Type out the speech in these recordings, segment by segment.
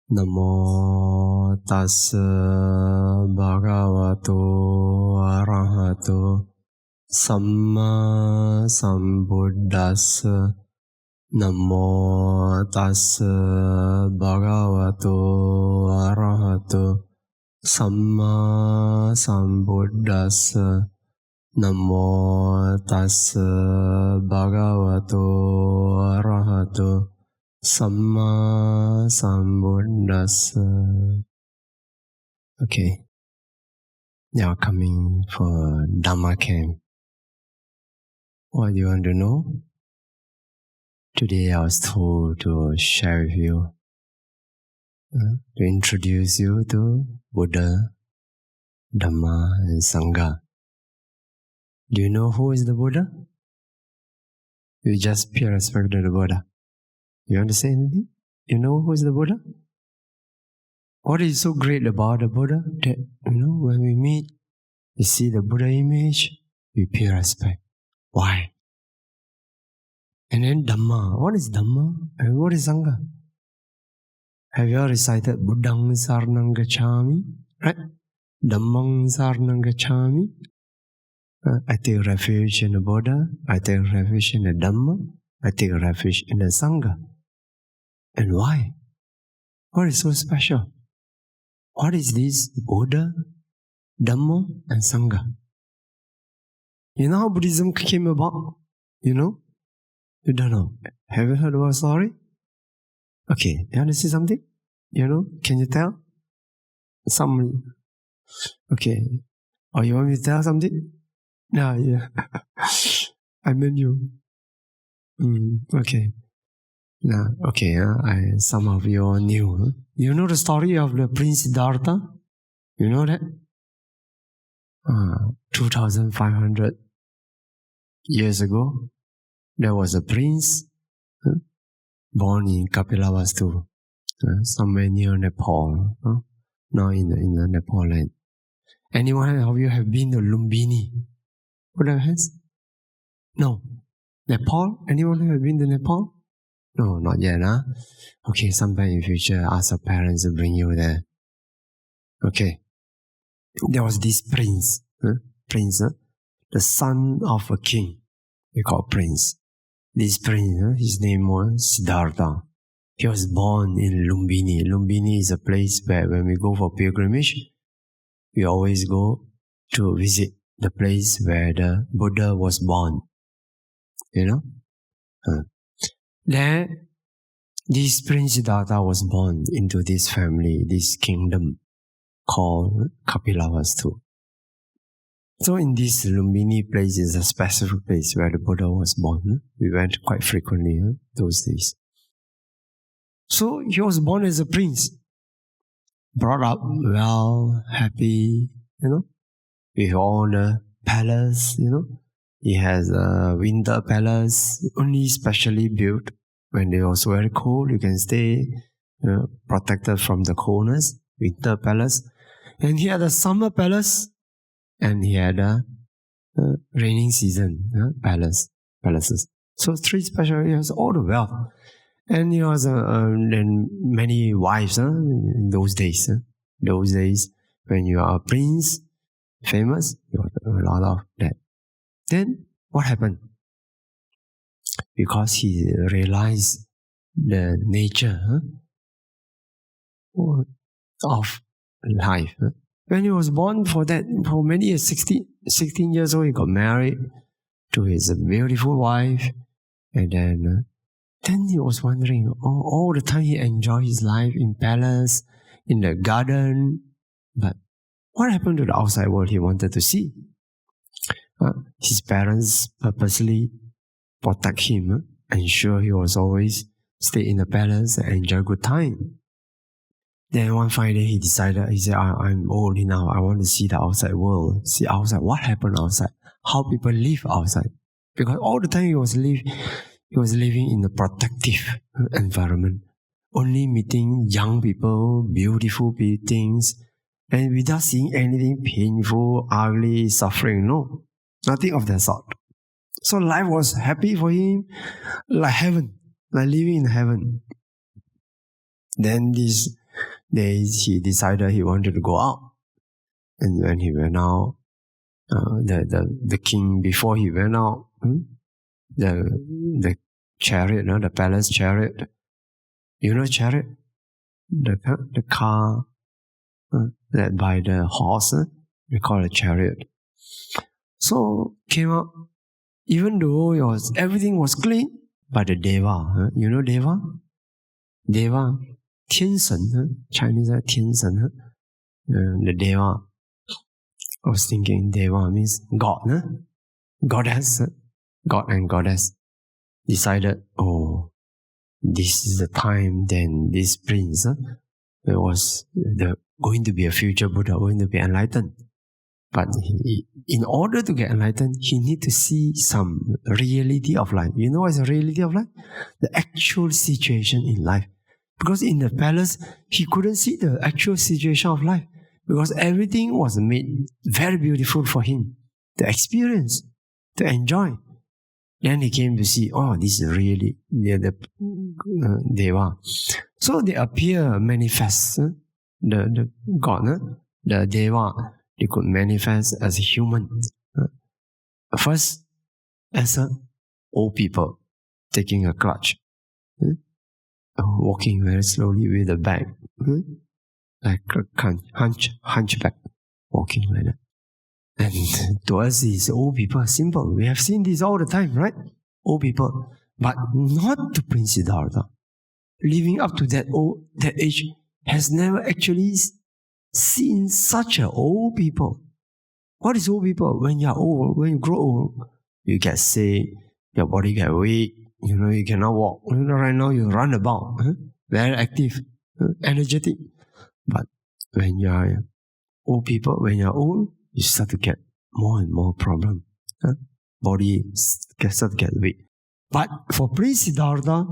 Namo tassa bhagavato arahato samma sambuddhassa. Namo tassa bhagavato arahato samma sambuddhassa. Namo tassa bhagavato arahato Samma Sambuddhassa. Okay, now coming for Dhamma camp. What do you want to know? Today I was told to share with you, to introduce you to Buddha, Dhamma and Saṅgha. Do you know who is the Buddha? You just pay respect to the Buddha. You want to say anything? You know who is the Buddha? What is so great about the Buddha? That, when we meet, we see the Buddha image, we pay respect. Why? And then Dhamma. What is Dhamma? And what is Saṅgha? Have you all recited Buddhaṁ saraṇaṁ gacchāmi? Right? Dhammaṁ saraṇaṁ gacchāmi. I take refuge in the Buddha. I take refuge in the Dhamma. I take refuge in the Saṅgha. And why? What is so special? What is this Buddha, Dhamma and Saṅgha? You know how Buddhism came about? You know? You don't know. Have you heard about a story? Okay, you want to see something? Can you tell? Some. Okay. Or you want me to tell something? No, yeah. I meant you. Okay. Now, okay, some of you are new. You know the story of the Prince Siddhartha? You know that? 2,500 years ago, there was a prince born in Kapilavastu, somewhere near Nepal, now in the Nepal land. Anyone of you have been to Lumbini? Put up hands. No. Nepal? Anyone have been to Nepal? No, not yet, huh? Okay, sometime in future, ask your parents to bring you there. Okay. There was this prince, the son of a king. We call prince. This prince, his name was Siddhartha. He was born in Lumbini. Lumbini is a place where when we go for pilgrimage, we always go to visit the place where the Buddha was born. There, this Prince Siddhartha was born into this family, this kingdom called Kapilavastu. So in this Lumbini place is a specific place where the Buddha was born. We went quite frequently those days. So he was born as a prince, brought up well, happy, with all the palace, He has a winter palace, only specially built. When it was very cold, you can stay protected from the coldness, winter palace. And he had a summer palace, and he had a raining season palaces. So three special areas, all the wealth. And he was then many wives in those days. Those days, when you are a prince, famous, you have a lot of that. Then, what happened? Because he realized the nature of life. When he was born for many years, 16 years old, he got married to his beautiful wife. And then he was wondering, all the time he enjoyed his life in palace, in the garden. But what happened to the outside world he wanted to see? His parents purposely protect him, ensure he was always stay in the palace and enjoy good time. Then one fine day he decided, he said, I'm old enough, I want to see the outside world, see outside, what happened outside, how people live outside. Because all the time he was living in a protective environment, only meeting young people, beautiful things, and without seeing anything painful, ugly, suffering, no. Nothing of that sort. So life was happy for him, like heaven, like living in heaven. Then this days he decided he wanted to go out. And when he went out, the king, before he went out, the chariot, the palace chariot, you know chariot? The car led by the horse, we call it chariot. So came out, even though everything was clean, but the Deva, you know Deva? Deva, 天神, Chinese 天神, the Deva. I was thinking Deva means God, goddess, God and goddess. Decided, oh, this is the time then this prince was going to be a future Buddha, going to be enlightened. But in order to get enlightened, he need to see some reality of life. You know what is the reality of life? The actual situation in life. Because in the palace, he couldn't see the actual situation of life. Because everything was made very beautiful for him to experience, to enjoy. Then he came to see, oh, this is really the Deva. So they appear, manifest, the God, the Deva, they could manifest as a human. First, as old people, taking a clutch, walking very slowly with a bag, like a hunchback, walking like that. And to us, these old people are simple. We have seen this all the time, right? Old people. But not to Prince Siddhartha. Living up to that age, has never actually seen such a old people. What is old people? When you are old, when you grow old, you get sick, your body get weak, you cannot walk. Right now you run about, very active, energetic. But when you are old people, when you are old, you start to get more and more problem. Body start to get weak. But for Prince Siddhartha,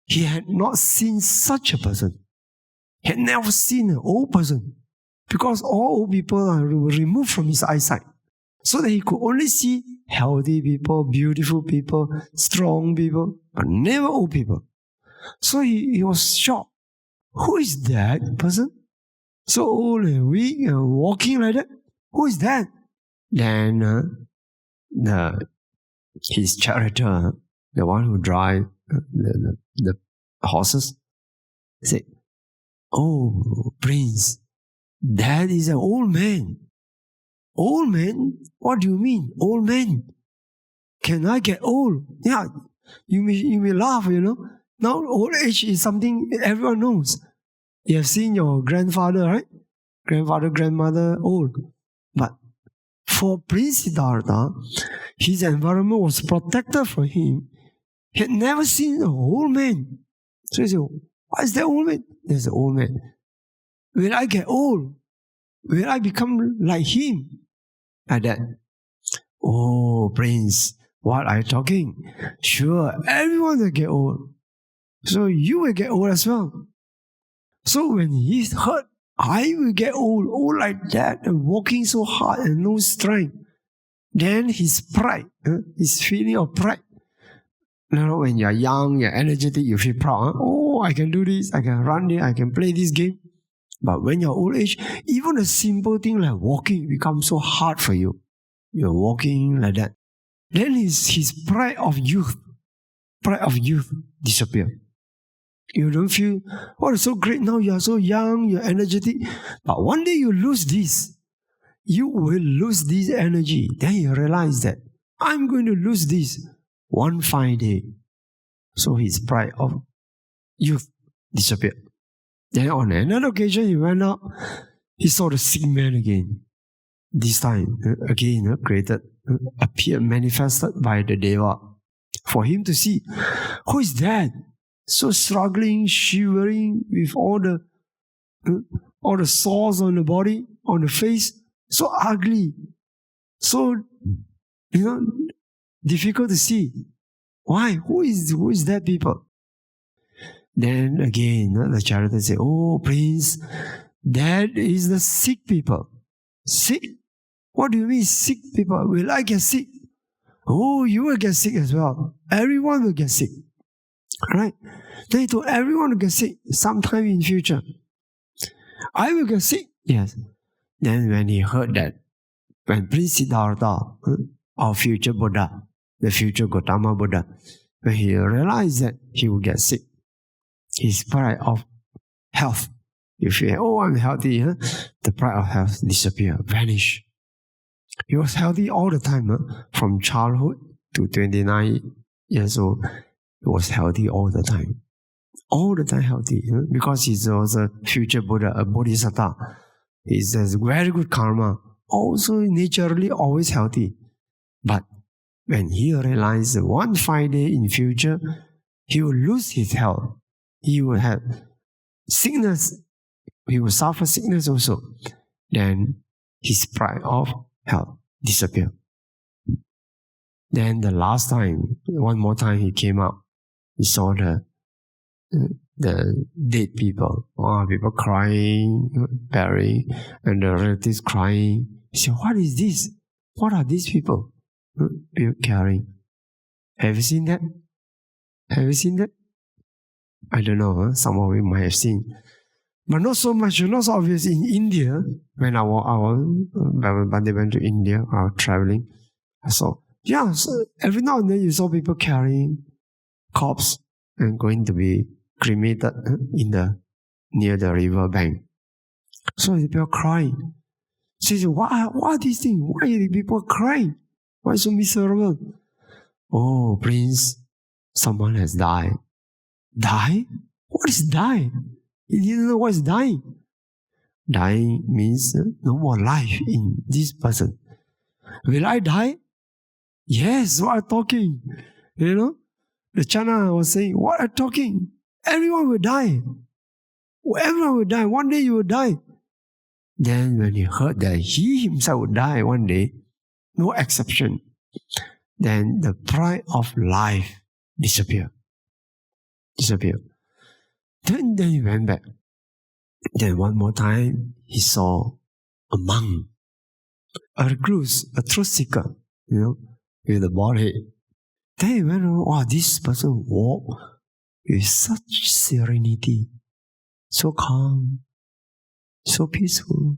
he had not seen such a person. He had never seen an old person. Because all old people are removed from his eyesight. So that he could only see healthy people, beautiful people, strong people, but never old people. So he was shocked. Who is that person? So old and weak and walking like that? Who is that? Then his charioteer, the one who drive the horses, said, "Oh, Prince, that is an old man." Old man? What do you mean, old man? Can I get old? Yeah, you may laugh, Now old age is something everyone knows. You have seen your grandfather, right? Grandfather, grandmother, old. But for Prince Siddhartha, his environment was protected for him. He had never seen an old man. So he said, what is that old man? There's an old man. When I get old, will I become like him? Like that. Oh, Prince, what are you talking? Sure, everyone will get old. So you will get old as well. So when he heard, I will get old like that, and walking so hard and no strength, then his pride, his feeling of pride. When you're young, you're energetic, you feel proud. Oh, I can do this, I can run this, I can play this game. But when you're old age, even a simple thing like walking becomes so hard for you. You're walking like that. Then his pride of youth disappear. You don't feel, oh, it's so great now, you're so young, you're energetic. But one day you lose this. You will lose this energy. Then you realize that I'm going to lose this one fine day. So his pride of youth disappeared. Then on another occasion, he went out, he saw the sick man again. This time, again, appeared, manifested by the Deva. For him to see, who is that? So struggling, shivering, with all the sores on the body, on the face, so ugly, so, difficult to see. Why? Who is that people? Then again, the charioteer said, oh, Prince, that is the sick people. Sick? What do you mean sick people? Will I get sick? Oh, you will get sick as well. Everyone will get sick. Right? Then he told everyone to get sick sometime in future. I will get sick. Yes. Then when he heard that, when Prince Siddhartha, our future Buddha, the future Gautama Buddha, when he realized that he would get sick, his pride of health, you feel, oh, I'm healthy, the pride of health disappear, vanish. He was healthy all the time, from childhood to 29 years old. He was healthy all the time healthy, because he was a future Buddha, a Bodhisattva. He has very good karma, also naturally always healthy. But when he realized one fine day in future, he will lose his health, he will have sickness, he will suffer sickness also, then his pride of health disappeared. Then the last time, one more time he came up, he saw the dead people, people crying, burying, and the relatives crying. He said, what is this? What are these people carrying? Have you seen that? Have you seen that? I don't know, some of you might have seen. But not so much, not so obvious in India. When Bhante went to India, traveling, I saw, so every now and then you saw people carrying corpse and going to be cremated near the river bank. So people are crying. So you say, what are these things? Why are people crying? Why so miserable? Oh, Prince, someone has died. Die? What is die? He didn't know what is dying. Dying means no more life in this person. Will I die? Yes, what are talking? The Chana was saying, what are talking? Everyone will die. Everyone will die. One day you will die. Then when he heard that he himself would die one day, no exception, then the pride of life disappeared. Then he went back. Then one more time, he saw a monk, a recluse, a truth seeker, with a bald head. Then he went, this person walked with such serenity, so calm, so peaceful.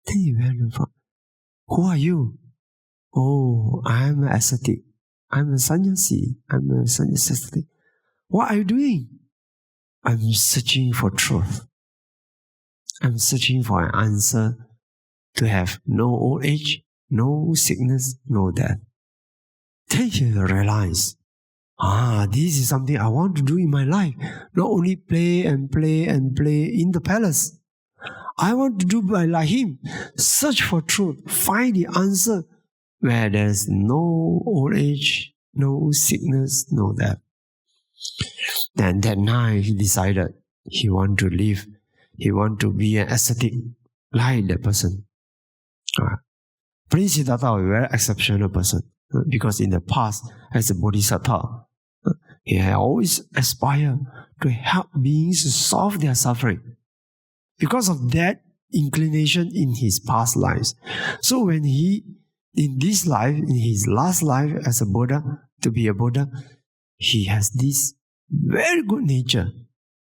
Then he went and found, who are you? Oh, I'm an ascetic. I'm a sannyasi. I'm a sannyasi. What are you doing? I'm searching for truth. I'm searching for an answer to have no old age, no sickness, no death. Then you realize, this is something I want to do in my life. Not only play and play and play in the palace. I want to do like him. Search for truth. Find the answer where there's no old age, no sickness, no death. Then that night he decided he want to live. He want to be an ascetic like that person. Prince Siddhartha was a very exceptional person, because in the past, as a bodhisattva, he had always aspired to help beings solve their suffering. Because of that inclination in his past lives. So when he, in this life, in his last life as a Buddha, to be a Buddha, he has this very good nature.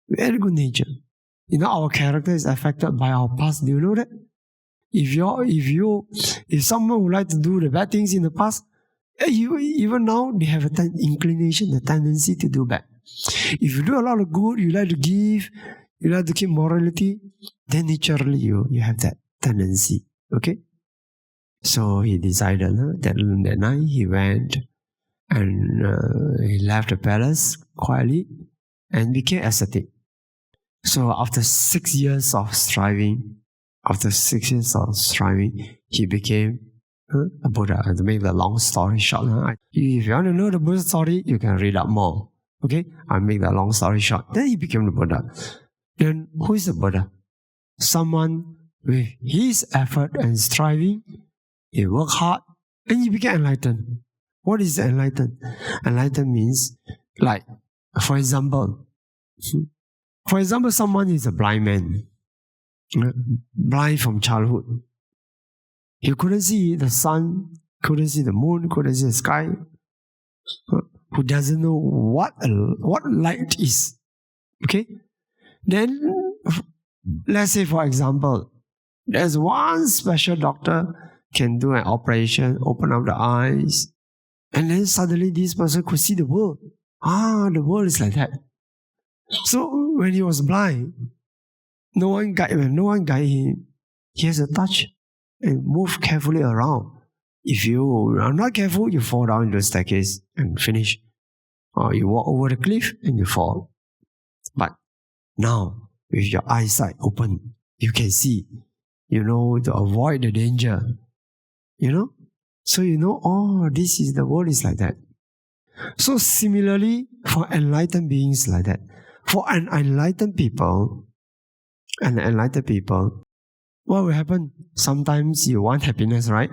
Very good nature. Our character is affected by our past. Do you know that? If someone would like to do the bad things in the past, even now they have an inclination, a tendency to do bad. If you do a lot of good, you like to give, you like to keep morality, then naturally you have that tendency. Okay? So he decided that night he went and he left the palace quietly and became ascetic. So after 6 years of striving, he became a Buddha. And to make the long story short, if you want to know the Buddha story, you can read up more. Okay? I'll make the long story short. Then he became the Buddha. Then who is the Buddha? Someone with his effort and striving, he worked hard and he became enlightened. What is enlightened? Enlightened means, like, for example, someone is a blind man, blind from childhood. He couldn't see the sun, couldn't see the moon, couldn't see the sky. Who doesn't know what light is. Okay? Then Let's say, for example, there's one special doctor can do an operation, open up the eyes, and then suddenly this person could see the world. The world is like that. So when he was blind, no one guided him. He has to touch and move carefully around. If you are not careful, you fall down into the staircase and finish. Or you walk over the cliff and you fall. But now, with your eyesight open, you can see, to avoid the danger. So this is the world is like that. So similarly, for enlightened beings like that, for an enlightened people, what will happen? Sometimes you want happiness, right?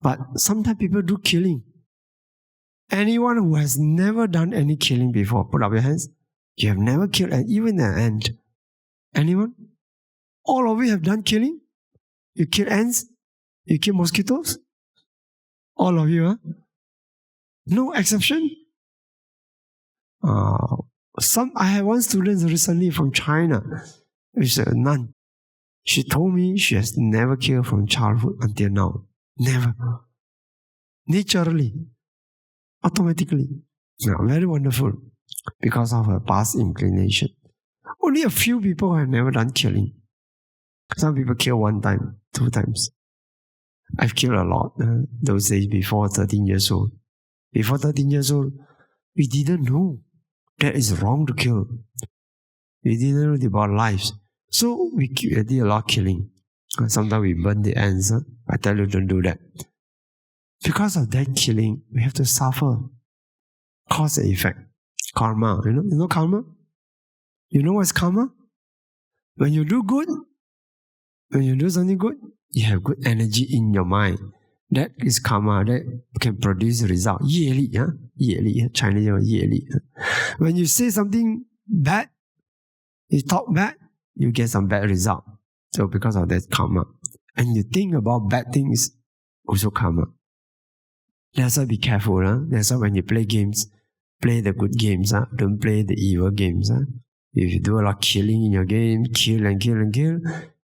But sometimes people do killing. Anyone who has never done any killing before, put up your hands. You have never killed even an ant. Anyone? All of you have done killing? You kill ants? You kill mosquitoes? All of you, huh? No exception? I had one student recently from China. She's a nun. She told me she has never killed from childhood until now. Never. Naturally. Automatically. Very wonderful. Because of her past inclination. Only a few people have never done killing. Some people kill 1 time, 2 times. I've killed a lot those days before 13 years old. Before 13 years old, we didn't know that it's wrong to kill. We didn't know about lives. So we did a lot of killing. Sometimes we burn the ants. I tell you, don't do that. Because of that killing, we have to suffer. Cause and effect. Karma. You know karma? You know what's karma? When you do good, when you do something good, you have good energy in your mind. That is karma. That can produce a result. 业力, Chinese word 业力. When you say something bad, you talk bad, you get some bad result. So because of that karma. And you think about bad things, also karma. That's why be careful. That's why when you play games, play the good games. Don't play the evil games. If you do a lot of killing in your game, kill and kill and kill,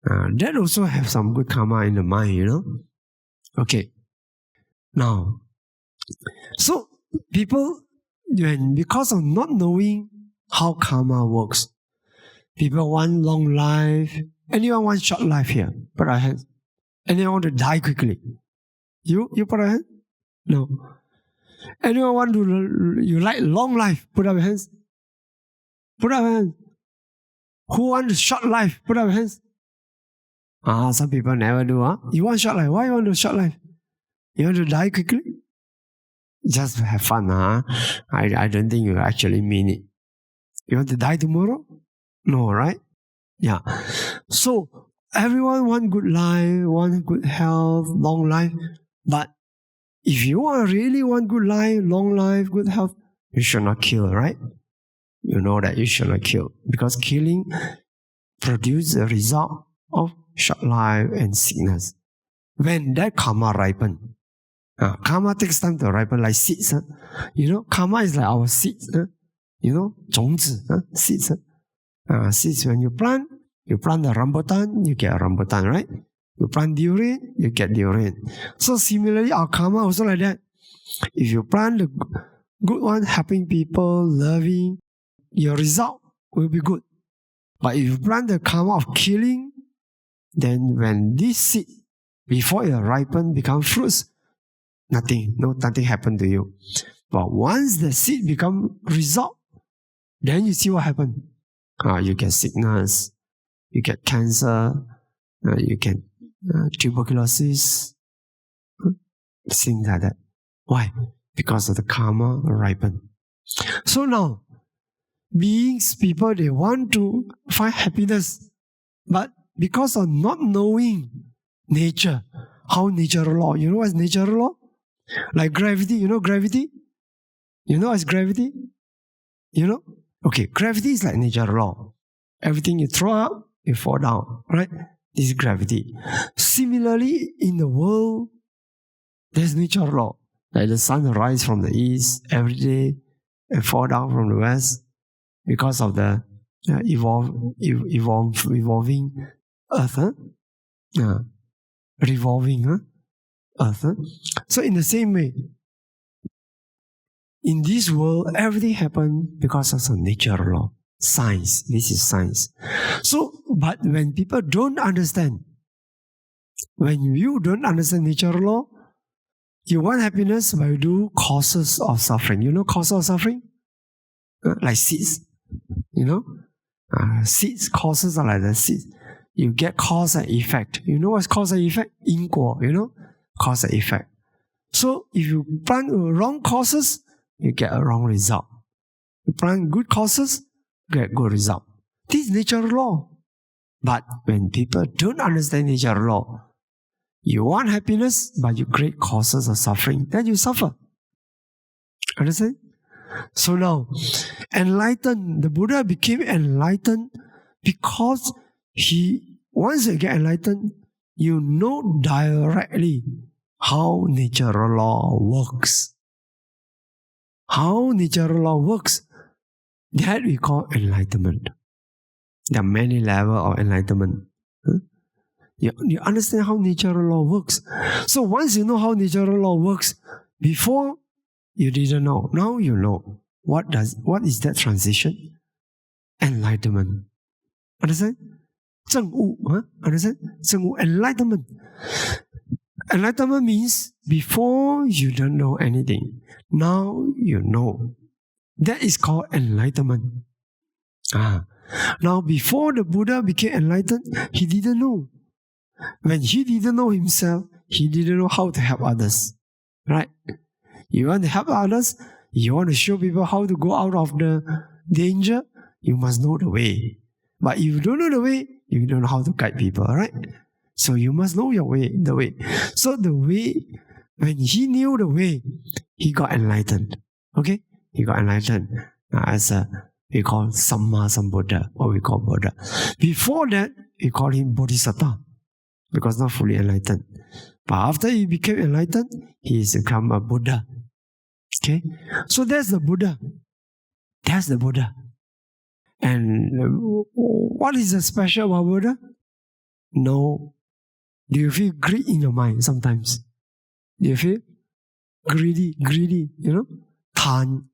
that also have some good karma in the mind, Okay. Now, so people, because of not knowing how karma works, people want long life. Anyone wants short life here? Put our hands. Anyone want to die quickly? You put your hand? No. Anyone want you like long life? Put up your hands. Put up your hands. Who wants short life? Put up your hands. Some people never do. You want short life? Why you want short life? You want to die quickly? Just have fun. I don't think you actually mean it. You want to die tomorrow? No, right? Yeah. So everyone want good life, want good health, long life. But if you really want good life, long life, good health, you should not kill, right? You know that you should not kill. Because killing produces a result of short life and sickness. When that karma ripen, karma takes time to ripen like seeds. Karma is like our seeds. 种子, seeds. Seeds, when you plant the rambutan, you get a rambutan, right? You plant durian, you get durian. So similarly, our karma also like that. If you plant the good one, helping people, loving, your result will be good. But if you plant the karma of killing, then when this seed, before it ripen, become fruits, nothing happened to you. But once the seed become result, then you see what happened. You get sickness, you get cancer, you get tuberculosis, things like that. Why? Because of the karma ripen. So now, people, they want to find happiness, but because of not knowing nature, how natural law. You know what's natural law? Like gravity. You know gravity? You know what's gravity? Okay, gravity is like natural law. Everything you throw up, you fall down, right? This is gravity. Similarly, in the world, there's natural law. Like the sun rises from the east every day and fall down from the west because of the evolving earth, revolving earth. So in the same way, in this world, everything happens because of some natural law. Science. This is science. So, but when people don't understand, when you don't understand natural law, you want happiness, but you do causes of suffering. You know causes of suffering? Like seeds. You know? Seeds, causes are like the seeds. You get cause and effect. You know what's cause and effect? 因果, you know? Cause and effect. So, if you plant wrong causes, you get a wrong result. You plant good causes, you get good result. This is natural law. But when people don't understand natural law, you want happiness, but you create causes of suffering, then you suffer. Understand? So now, enlightened, the Buddha became enlightened because once you get enlightened, you know directly how natural law works. How natural law works, that we call enlightenment. There are many levels of enlightenment. You understand how natural law works. So once you know how natural law works, before you didn't know, now you know. What is that transition? Enlightenment. Understand? 正悟, understand? 正悟, enlightenment. Enlightenment means before you don't know anything, now you know. That is called enlightenment. Now before the Buddha became enlightened, he didn't know. When he didn't know himself, he didn't know how to help others. Right? You want to help others, you want to show people how to go out of the danger, you must know the way. But if you don't know the way, you don't know how to guide people, right? So you must know your way, the way. So the way, when he knew the way, he got enlightened. Okay? He got enlightened as we call Samma Sambuddha, or we call Buddha. Before that, we call him Bodhisattva, because not fully enlightened. But after he became enlightened, he has become a Buddha. Okay? So that's the Buddha. That's the Buddha. And what is the special about Buddha? No. Do you feel greed in your mind sometimes? Do you feel greedy, you know? Tan.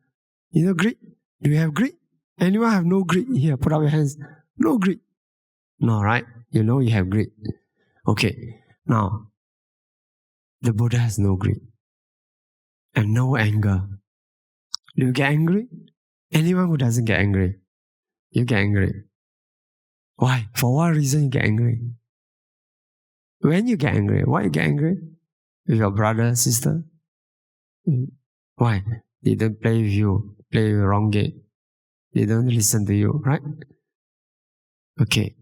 You know greed? Do you have greed? Anyone have no greed here? Put up your hands. No greed. No, right? You know you have greed. Okay. Now, the Buddha has no greed. And no anger. Do you get angry? Anyone who doesn't get angry, you get angry. Why? For what reason you get angry? When you get angry, why you get angry? With your brother, sister? Why? They don't play with you, play the wrong game. They don't listen to you, right? Okay.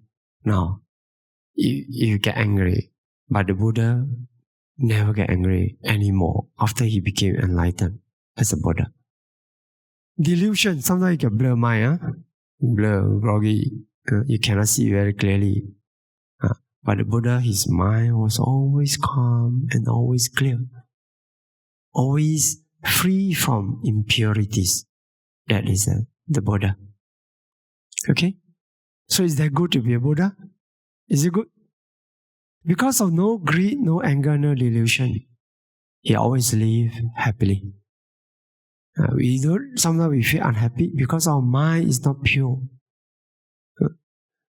Now, you get angry, but the Buddha never get angry anymore after he became enlightened as a Buddha. Delusion, sometimes you can blur mind, blur, groggy, you cannot see very clearly. But the Buddha, his mind was always calm and always clear, always free from impurities. That is the Buddha. Okay? So is that good to be a Buddha? Is it good? Because of no greed, no anger, no delusion, he always lived happily. Sometimes we feel unhappy because our mind is not pure.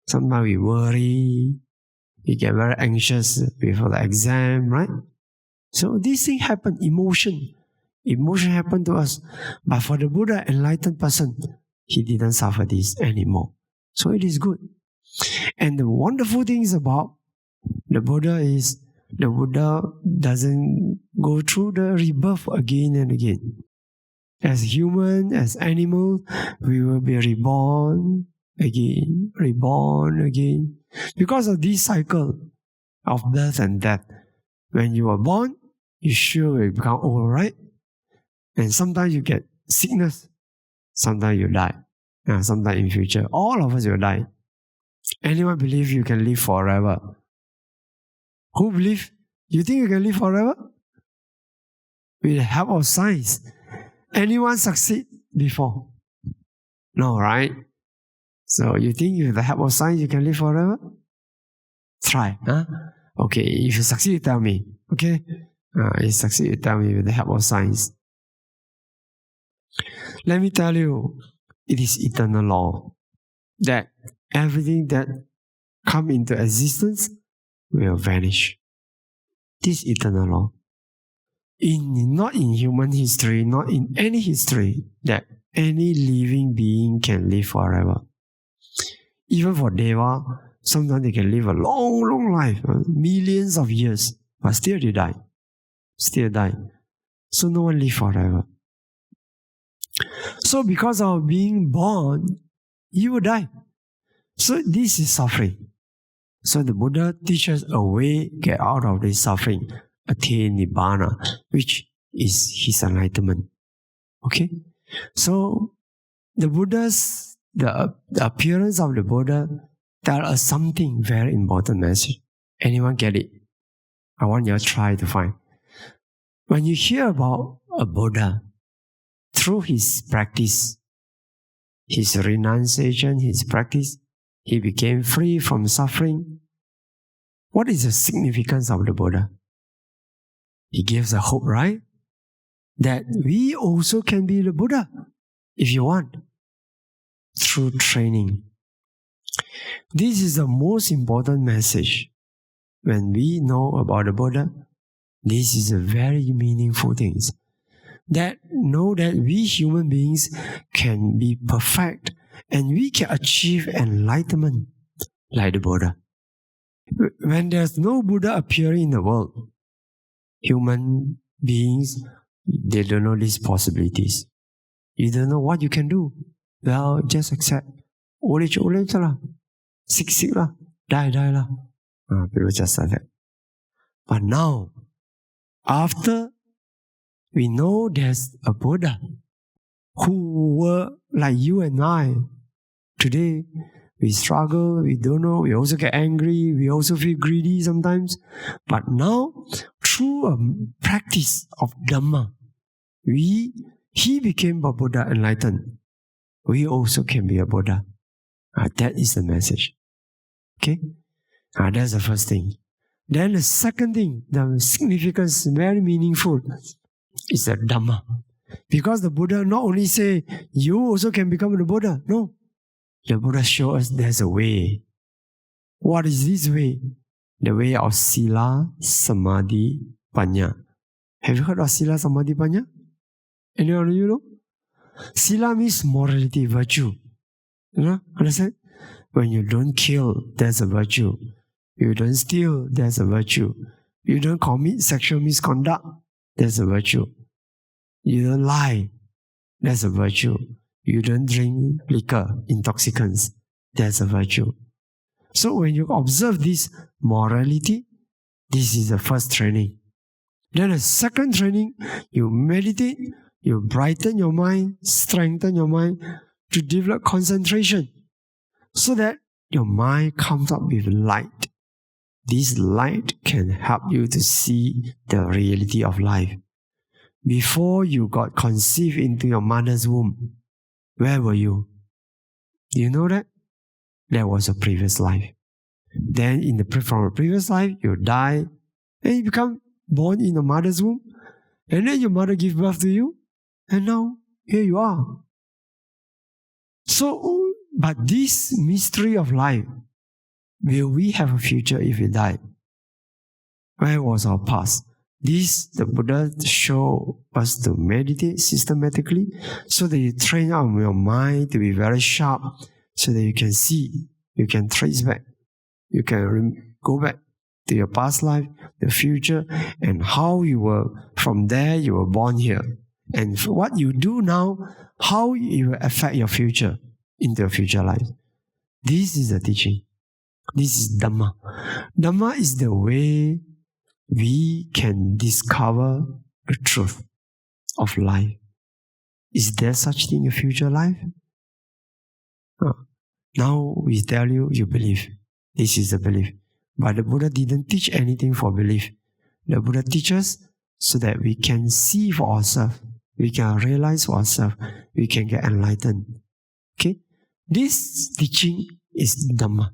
Sometimes we worry, we get very anxious before the exam, right? So these things happen, emotion happen to us. But for the Buddha, enlightened person, he didn't suffer this anymore. So it is good. And the wonderful things about the Buddha is, the Buddha doesn't go through the rebirth again and again. As human, as animal, we will be reborn again. Because of this cycle of birth and death. When you are born, you sure will become old, right? And sometimes you get sickness. Sometimes you die. Sometimes in future, all of us will die. Anyone believe you can live forever? Who believe? You think you can live forever? With the help of science. Anyone succeed before? No, right? So you think with the help of science you can live forever? Try. Huh? Okay, if you succeed, tell me. Okay? If you succeed, tell me with the help of science. Let me tell you, it is eternal law that everything that come into existence will vanish. This eternal law. Not in human history, not in any history, that any living being can live forever. Even for Deva, sometimes they can live a long, long life, millions of years, but still they die. Still die. So no one live forever. So because of being born, you will die. So this is suffering. So the Buddha teaches a way to get out of this suffering, attain Nibbana, which is his enlightenment. Okay? So the Buddha's, the appearance of the Buddha tell us something very important message. Anyone get it? I want you to try to find. When you hear about a Buddha, through his practice, his renunciation, his practice, he became free from suffering. What is the significance of the Buddha? He gives a hope, right? That we also can be the Buddha, if you want, through training. This is the most important message. When we know about the Buddha, this is a very meaningful thing. That know that we human beings can be perfect and we can achieve enlightenment like the Buddha. When there's no Buddha appearing in the world, human beings, they don't know these possibilities. You don't know what you can do. Well, just accept. Old age lah. Sick lah. Die lah. People just like that. But now, after we know there's a Buddha who were like you and I, today we struggle, we don't know, we also get angry, we also feel greedy sometimes. But now, through a practice of Dhamma, he became a Buddha enlightened. We also can be a Buddha. That is the message. Okay? That's the first thing. Then the second thing, the significance, very meaningful, is the Dhamma. Because the Buddha not only say, you also can become the Buddha. No. The Buddha show us there's a way. What is this way? The way of Sila, Samadhi, Panya. Have you heard of Sila, Samadhi, Panya? Anyone of you know? Sila means morality, virtue. You know? Understand? When you don't kill, there's a virtue. You don't steal, there's a virtue. You don't commit sexual misconduct, there's a virtue. You don't lie, there's a virtue. You don't drink liquor, intoxicants, there's a virtue. So when you observe this morality, this is the first training. Then the second training, you meditate, you brighten your mind, strengthen your mind to develop concentration so that your mind comes up with light. This light can help you to see the reality of life. Before you got conceived into your mother's womb, where were you? Do you know that? There was a previous life. Then from a previous life, you die and you become born in the mother's womb. And then your mother gives birth to you. And now, here you are. So, but this mystery of life, will we have a future if we die? Where was our past? This, the Buddha show us to meditate systematically so that you train out your mind to be very sharp so that you can see, you can trace back, you can go back to your past life, the future, and how you were, from there you were born here. And what you do now, how it will affect your future into your future life. This is the teaching. This is Dhamma. Dhamma is the way we can discover the truth of life. Is there such thing in future life? Now we tell you, you believe. This is the belief. But the Buddha didn't teach anything for belief. The Buddha teaches so that we can see for ourselves. We can realize for ourselves. We can get enlightened. Okay? This teaching is Dhamma.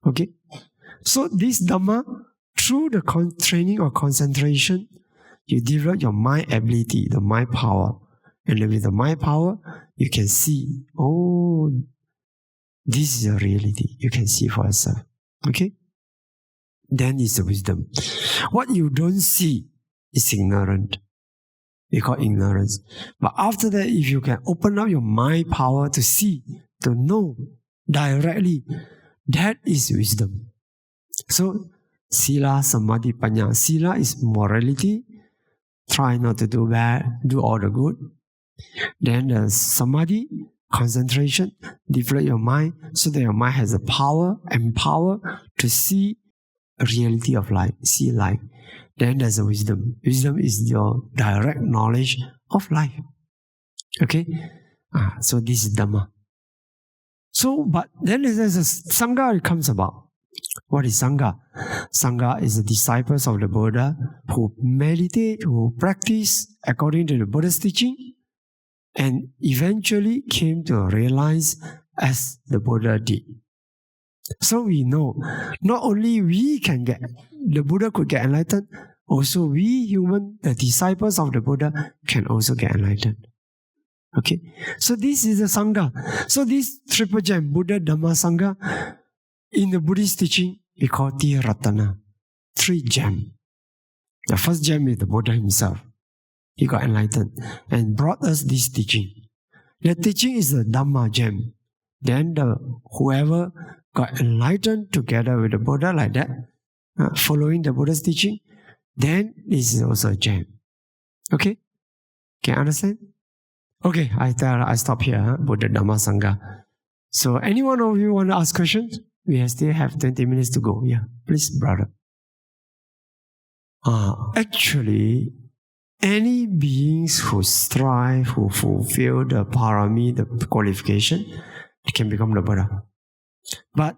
Okay? So this Dhamma, through the training or concentration, you develop your mind ability, the mind power. And with the mind power, you can see, oh, this is a reality. You can see for yourself. Okay? Then is the wisdom. What you don't see is ignorant. We call ignorance. But after that, if you can open up your mind power to see, to know directly, that is wisdom. So, Sila, Samadhi, Panya. Sila is morality. Try not to do bad, do all the good. Then the Samadhi, concentration, develop your mind so that your mind has the power and power to see a reality of life, see life. Then there's a wisdom. Wisdom is your direct knowledge of life. Okay? So this is Dhamma. So, but then there's a Saṅgha it comes about. What is Saṅgha? Saṅgha is the disciples of the Buddha who meditate, who practice according to the Buddha's teaching, and eventually came to realize as the Buddha did. So we know, not only we can get, the Buddha could get enlightened, also we human, the disciples of the Buddha, can also get enlightened. Okay? So this is the Saṅgha. So this triple gem, Buddha, Dhamma, Saṅgha, in the Buddhist teaching, we call Tiratana, 3 gems. The first gem is the Buddha himself. He got enlightened and brought us this teaching. The teaching is the Dhamma gem. Then whoever got enlightened together with the Buddha like that, following the Buddha's teaching, then this is also a gem. Okay? Can you understand? Okay, I stop here, Buddha, Dhamma, Saṅgha. So any one of you want to ask questions? We still have 20 minutes to go. Yeah, please, brother. Actually, any beings who strive, who fulfill the parami, the qualification, can become the Buddha. But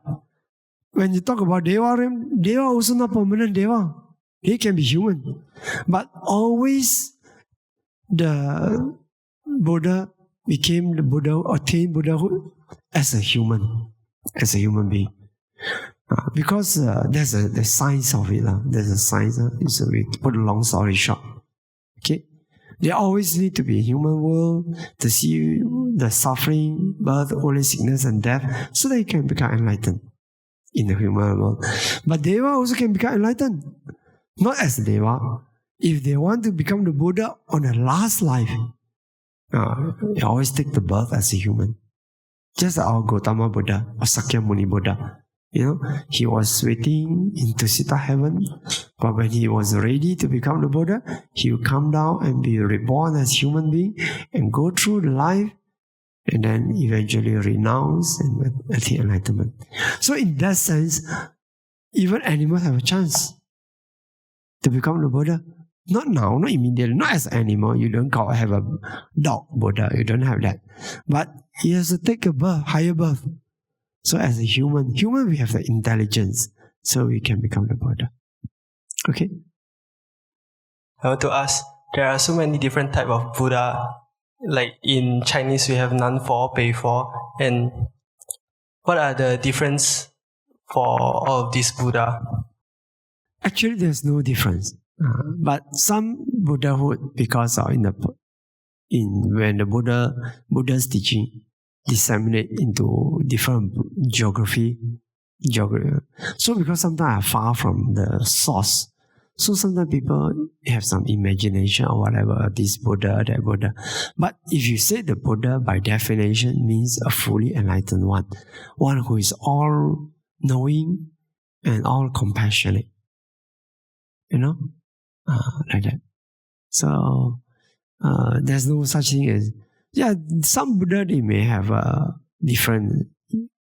when you talk about Deva, Deva also not permanent Deva. He can be human. But always the Buddha became the Buddha, attained Buddhahood as a human being. Because there's the science of it. There's a science. So we put a long story short. Okay? They always need to be in human world to see the suffering, birth, old age, sickness, and death, so they can become enlightened in the human world. But Deva also can become enlightened. Not as Deva. If they want to become the Buddha on the last life, they always take the birth as a human. Just like our Gautama Buddha or Sakyamuni Buddha. He was waiting in Tusita heaven, but when he was ready to become the Buddha, he would come down and be reborn as human being and go through the life and then eventually renounce and attain enlightenment. So in that sense, even animals have a chance to become the Buddha. Not now, not immediately, not as an animal. You don't have a dog Buddha, you don't have that. But he has to take a birth, higher birth. So as a human we have the intelligence, so we can become the Buddha. Okay? I want to ask, there are so many different types of Buddha. Like in Chinese, we have Nan For, Bei For. And what are the difference for all of these Buddha? Actually, there's no difference. But some Buddhahood, because of when the Buddha's teaching disseminate into different geography. So because sometimes are far from the source, so sometimes people have some imagination or whatever, this Buddha, that Buddha. But if you say the Buddha by definition means a fully enlightened one who is all knowing and all compassionate. Like that. So there's no such thing as, some Buddha, they may have a different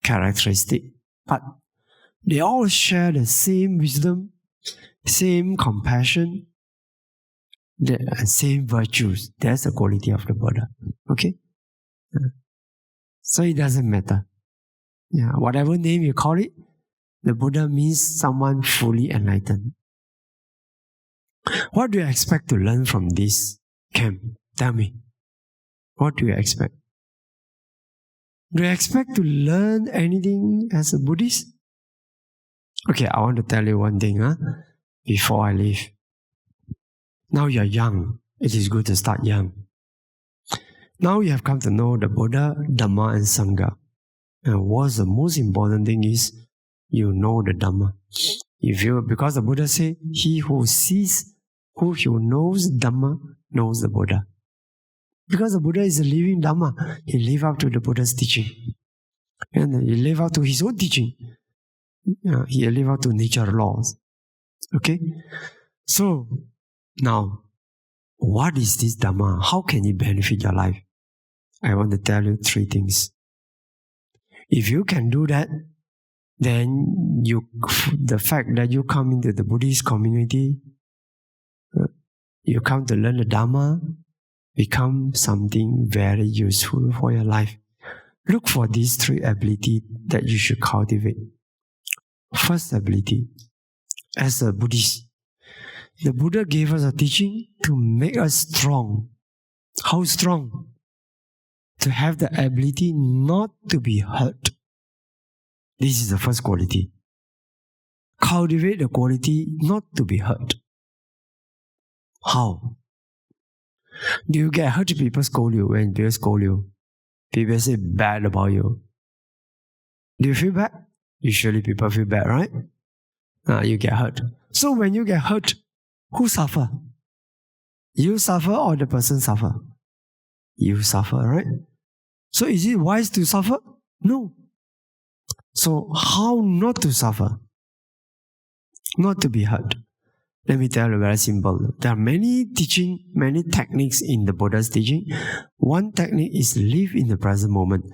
characteristic, but they all share the same wisdom, same compassion, the same virtues. That's the quality of the Buddha. Okay? So it doesn't matter. Whatever name you call it, the Buddha means someone fully enlightened. What do you expect to learn from this camp? Tell me. What do you expect? Do you expect to learn anything as a Buddhist? Okay, I want to tell you one thing before I leave. Now you're young. It is good to start young. Now you have come to know the Buddha, Dhamma and Saṅgha. And what's the most important thing is you know the Dhamma. Because the Buddha said, he who knows Dhamma knows the Buddha. Because the Buddha is a living Dhamma, he lives up to the Buddha's teaching. And he lives up to his own teaching. He lives up to nature laws. Okay? So, now, what is this Dhamma? How can it benefit your life? I want to tell you 3 things. If you can do that, then the fact that you come into the Buddhist community, you come to learn the Dhamma, become something very useful for your life. Look for these 3 abilities that you should cultivate. First ability, as a Buddhist, the Buddha gave us a teaching to make us strong. How strong? To have the ability not to be hurt. This is the first quality. Cultivate the quality not to be hurt. How? Do you get hurt if people scold you? When people scold you, people say bad about you. Do you feel bad? Usually people feel bad, right? You get hurt. So when you get hurt, who suffer? You suffer or the person suffer? You suffer, right? So is it wise to suffer? No. So how not to suffer? Not to be hurt. Let me tell you very simple. There are many teaching, many techniques in the Buddha's teaching. One technique is live in the present moment.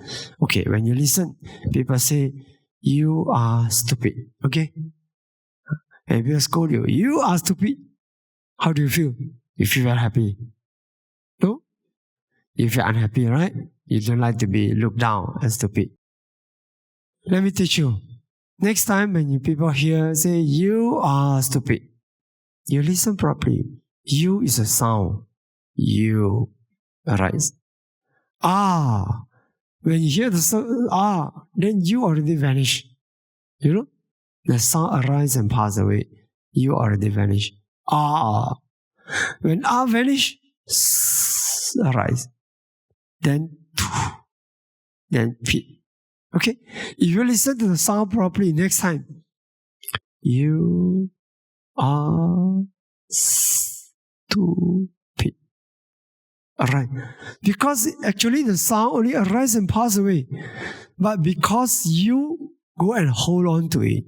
Okay, when you listen, people say, you are stupid. Okay? And people scold you, you are stupid. How do you feel? You feel very happy. No? You feel unhappy, right? You don't like to be looked down as stupid. Let me teach you. Next time when people hear, say, you are stupid, you listen properly. You is a sound. You arise. When you hear the sound, then you already vanish. You know? The sound arises and passes away. You already vanish. When vanish, arise. Then pit. Okay? If you listen to the sound properly next time, you are stupid. Alright. Because actually the sound only arises and passes away. But because you go and hold on to it,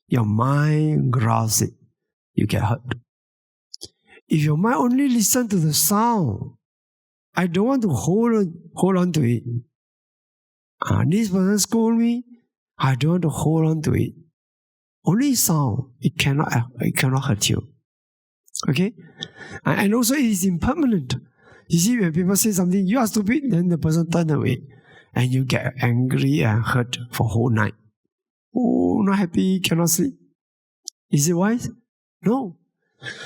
your mind grasps it, you get hurt. If your mind only listen to the sound, I don't want to hold on to it. This person scold me, I don't want to hold on to it. Only sound, it cannot hurt you. Okay? And also it is impermanent. You see, when people say something, you are stupid, then the person turn away. And you get angry and hurt for whole night. Oh, not happy, cannot sleep. Is it wise? No.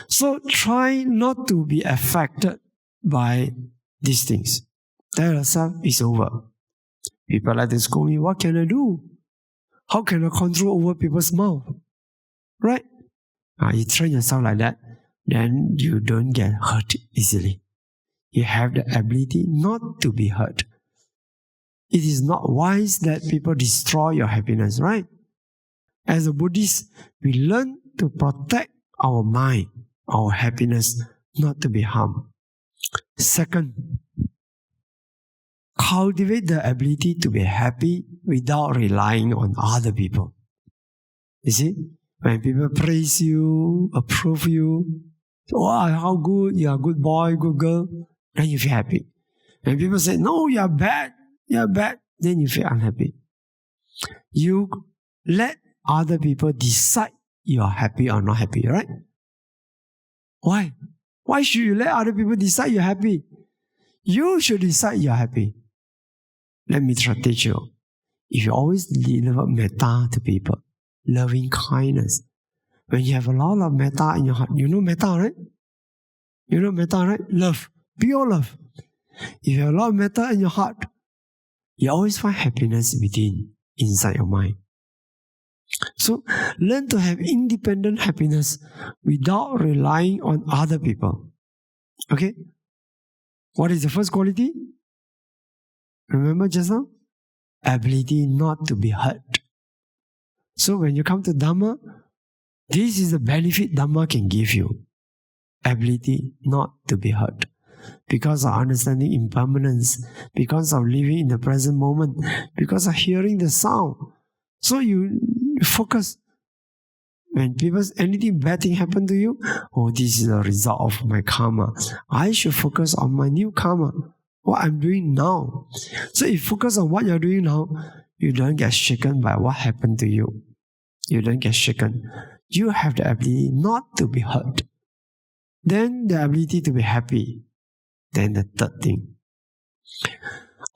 So try not to be affected by these things. Tell yourself, it's over. People like to scold me, what can I do? How can I control over people's mouth? Right? You train yourself like that, then you don't get hurt easily. You have the ability not to be hurt. It is not wise that people destroy your happiness, right? As a Buddhist, we learn to protect our mind, our happiness, not to be harmed. Second, cultivate the ability to be happy without relying on other people. You see, when people praise you, approve you, wow, how good, you're a good boy, good girl, then you feel happy. When people say, no, you're bad, then you feel unhappy. You let other people decide you're happy or not happy, right? Why? Why should you let other people decide you're happy? You should decide you're happy. Let me teach you. If you always deliver metta to people, loving kindness, when you have a lot of metta in your heart, you know metta, right? You know metta, right? Love, pure love. If you have a lot of metta in your heart, You always find happiness within, inside your mind. So learn to have independent happiness without relying on other people. Okay? What is the first quality? Remember just now? Ability not to be hurt. So when you come to Dhamma, this is the benefit Dhamma can give you. Ability not to be hurt. Because of understanding impermanence, because of living in the present moment, because of hearing the sound. So you focus. When anything bad thing happen to you, oh, this is a result of my karma. I should focus on my new karma, what I'm doing now. So if you focus on what you're doing now, you don't get shaken by what happened to you. You don't get shaken. You have the ability not to be hurt. Then the ability to be happy. Then the third thing.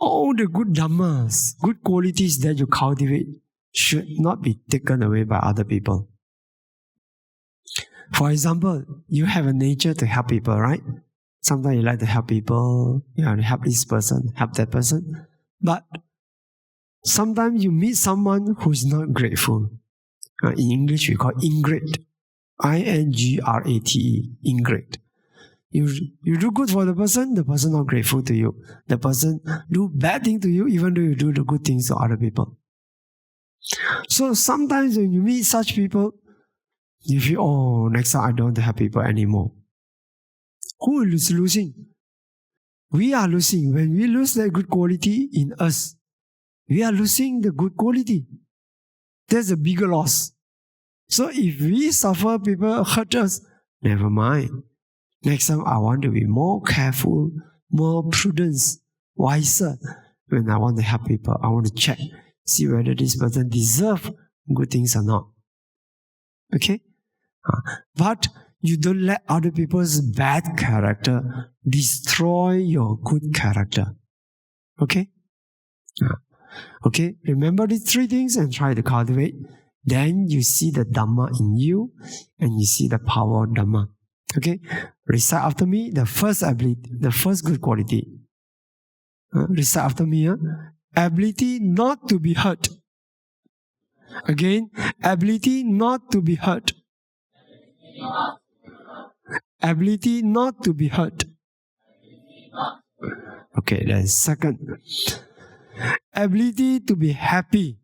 All the good dhammas, good qualities that you cultivate should not be taken away by other people. For example, you have a nature to help people, right? Sometimes you like to help people, you want to help this person, help that person. But sometimes you meet someone who is not grateful. In English, we call ingrate. I-N-G-R-A-T-E, ingrate. You do good for the person not grateful to you. The person do bad thing to you, even though you do the good things to other people. So sometimes when you meet such people, you feel, oh, next time I don't want to help people anymore. Who is losing? We are losing. When we lose that good quality in us, we are losing the good quality. That's a bigger loss. So if we suffer, people hurt us, never mind. Next time I want to be more careful, more prudent, wiser. When I want to help people, I want to check, see whether this person deserves good things or not. Okay? But you don't let other people's bad character destroy your good character. Okay? Okay? Remember these three things and try to cultivate. Then you see the Dhamma in you and you see the power of Dhamma. Okay? Recite after me the first ability, the first good quality. Recite after me. Ability not to be hurt. Again, ability not to be hurt. Ability not to be hurt. Okay, then second. Ability to be happy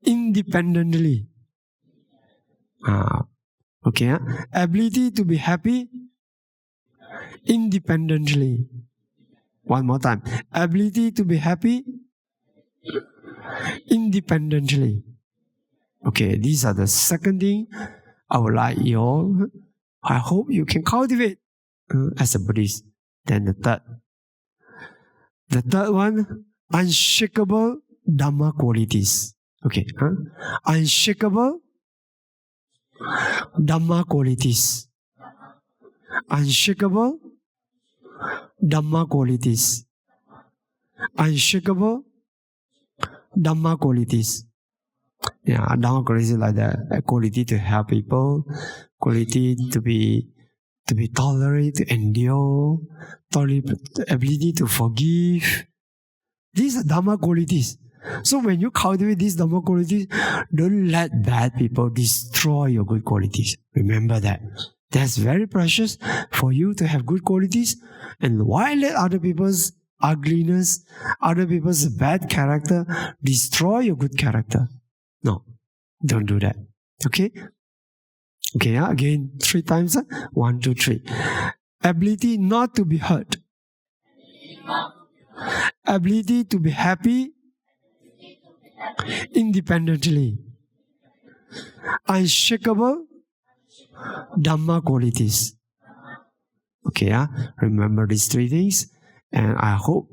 independently. Okay, ability to be happy independently. One more time. Ability to be happy independently. Okay, these are the second thing I would like you all. I hope you can cultivate as a Buddhist. Then the third. The third one, unshakable Dhamma qualities. Okay, unshakable Dhamma qualities. Unshakable Dhamma qualities. Unshakable Dhamma qualities. Yeah, Dhamma qualities like the quality to help people, quality to be tolerant, to endure, the ability to forgive. These are Dhamma qualities. So when you cultivate these Dhamma qualities, don't let bad people destroy your good qualities. Remember that. That's very precious for you to have good qualities. And why let other people's ugliness, other people's bad character destroy your good character? No, don't do that. Okay? Okay, again, 3 times. 1, 2, 3. Ability not to be hurt. Ability to be happy independently. Unshakable Dhamma qualities. Okay, remember these 3 things. And I hope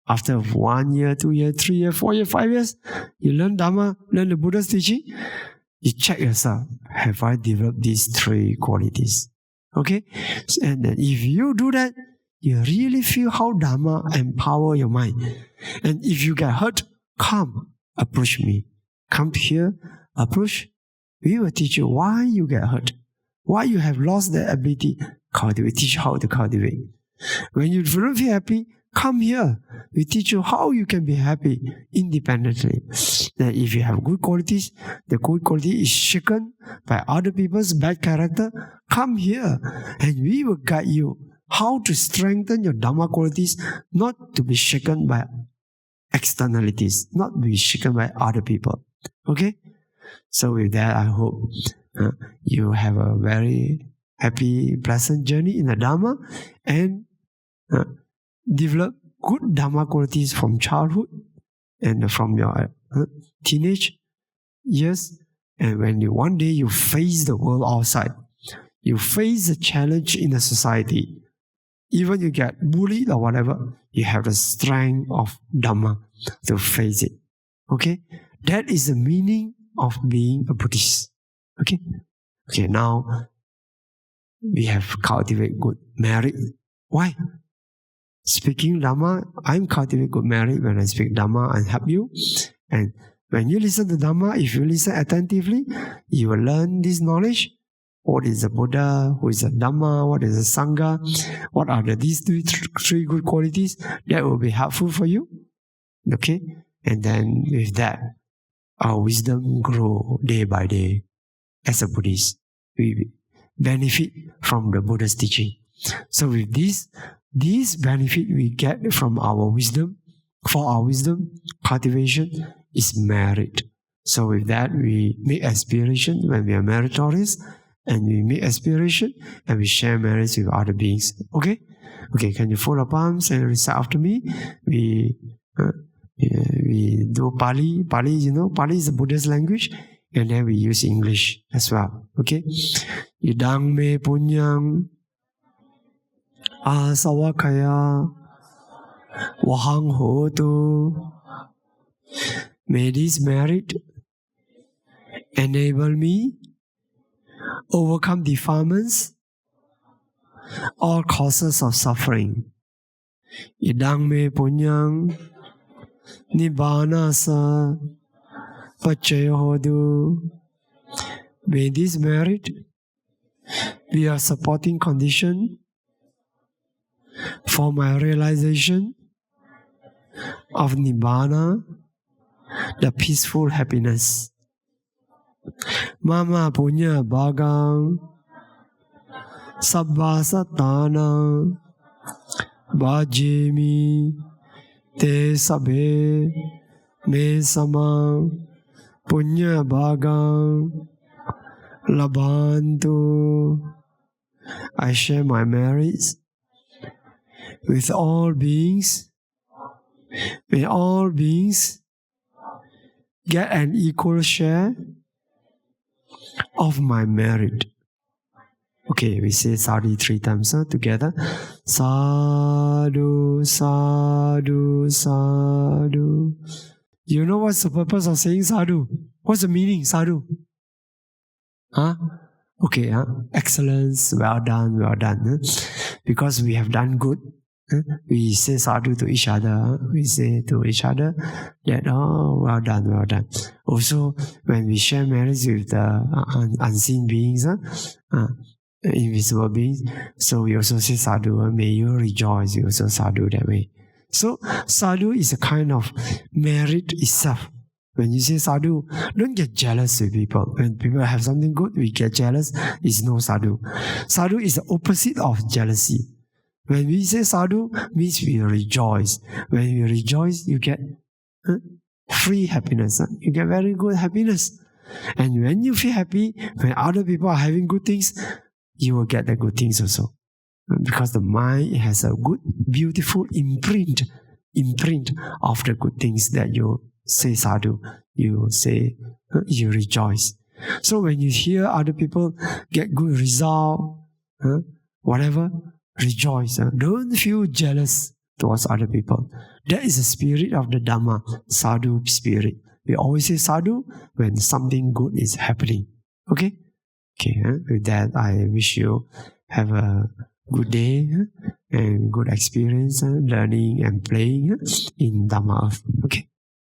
after 1 year, 2 years, 3 years, 4 years, 5 years, you learn Dhamma, learn the Buddha's teaching, you check yourself, have I developed these 3 qualities? Okay? And then if you do that, you really feel how Dhamma empower your mind. And if you get hurt, come, approach me. Come here, approach. We will teach you why you get hurt. Why you have lost the ability. Cultivate, teach how to cultivate. When you don't feel happy, Come here. We teach you how you can be happy independently. That if you have good qualities, the good quality is shaken by other people's bad character, come here and we will guide you how to strengthen your Dhamma qualities, not to be shaken by externalities, not to be shaken by other people. Okay? So with that, I hope you have a very happy, pleasant journey in the Dhamma and develop good Dhamma qualities from childhood and from your teenage years. And when one day you face the world outside, you face the challenge in the society, even you get bullied or whatever, you have the strength of Dhamma to face it. Okay? That is the meaning of being a Buddhist. Okay? Okay, now we have cultivate good merit. Why? Speaking Dhamma, I'm cultivate good merit. When I speak Dhamma, I help you. And when you listen to Dhamma, if you listen attentively, you will learn this knowledge. What is the Buddha? Who is the Dhamma? What is the Saṅgha? What are these three good qualities? That will be helpful for you. Okay? And then with that, our wisdom grow day by day. As a Buddhist, we benefit from the Buddha's teaching. So with this benefit we get from our wisdom, for our wisdom, cultivation is merit. So with that we make aspiration when we are meritorious, and we make aspiration and we share merits with other beings. Okay? Okay, can you fold your palms and recite after me? We do Pali. Pali, you know, Pali is the Buddha's language, and then we use English as well. Okay? Idang me punyang asawakaya wahang hotu. May this merit enable me overcome defilements, all causes of suffering. Idang me punyang nibbana sa pacchaya hotu. May this merit be a supporting condition for my realization of Nibbana, the peaceful happiness. Mama punya bhagang sabba satana bhajemi te sabhe me sama punya bhagang labhantu. I share my merits with all beings. May all beings get an equal share of my merit. Okay, we say sadhu 3 times together. Sadhu, sadhu, sadhu. You know what's the purpose of saying sadhu? What's the meaning, sadhu? Huh? Okay, excellence, well done, well done. Because we have done good, we say sadhu to each other. We say to each other that, oh, well done, well done. Also, when we share merits with the unseen beings, invisible beings, so we also say sadhu, may you rejoice. We also sadhu that way. So, sadhu is a kind of merit itself. When you say sadhu, don't get jealous with people. When people have something good, we get jealous. It's no sadhu. Sadhu is the opposite of jealousy. When we say sadhu, means we rejoice. When you rejoice, you get free happiness. You get very good happiness. And when you feel happy, when other people are having good things, you will get the good things also. Because the mind has a good, beautiful imprint of the good things that you say sadhu, you say, you rejoice. So when you hear other people get good result, whatever, rejoice. Don't feel jealous towards other people. That is the spirit of the Dhamma, sadhu spirit. We always say sadhu when something good is happening. Okay? Okay, with that, I wish you have a good day and good experience learning and playing in Dhamma. Okay.